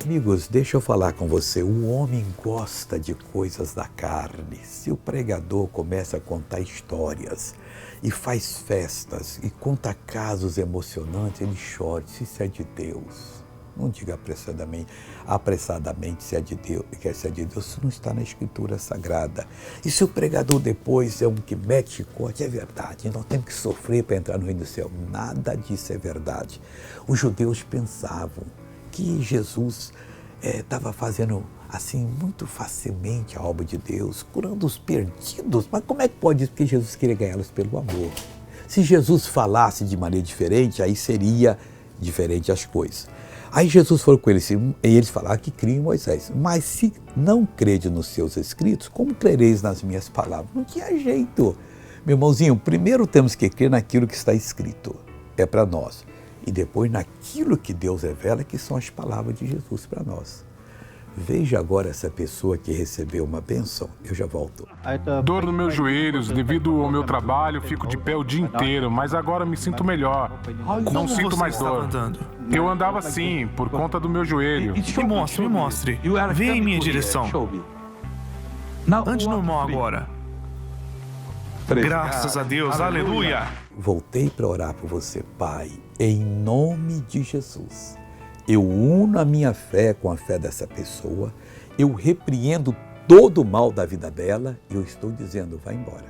Amigos, deixa eu falar com você. O homem gosta de coisas da carne. Se o pregador começa a contar histórias e faz festas e conta casos emocionantes, ele chora. Se isso é de Deus, não diga apressadamente se é de Deus, se é de Deus, isso não está na Escritura Sagrada. E se o pregador depois é um que mete chicote, é verdade, nós temos que sofrer para entrar no reino do céu. Nada disso é verdade. Os judeus pensavam que Jesus estava fazendo assim muito facilmente a obra de Deus, curando os perdidos. Mas como é que pode isso? Porque Jesus queria ganhá-los pelo amor. Se Jesus falasse de maneira diferente, aí seria diferente as coisas. Aí Jesus falou com eles, e eles falaram que criam em Moisés. Mas se não crede nos seus escritos, como crereis nas minhas palavras? Não tinha jeito. Meu irmãozinho, primeiro temos que crer naquilo que está escrito. É para nós. E depois naquilo que Deus revela, que são as palavras de Jesus para nós. Veja agora essa pessoa que recebeu uma bênção. Eu já volto. Dor nos meus joelhos, devido ao meu trabalho, fico de pé o dia inteiro, mas agora me sinto melhor. Não sinto mais dor. Eu andava assim, por conta do meu joelho. Me mostre. Venha em minha direção. Ande normal agora. Graças a Deus, aleluia. Voltei para orar por você, Pai, em nome de Jesus. Eu uno a minha fé com a fé dessa pessoa, eu repreendo todo o mal da vida dela e eu estou dizendo, vai embora.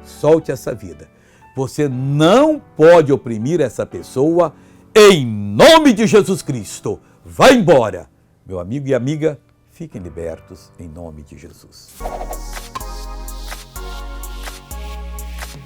Solte essa vida. Você não pode oprimir essa pessoa em nome de Jesus Cristo. Vai embora. Meu amigo e amiga, fiquem libertos em nome de Jesus.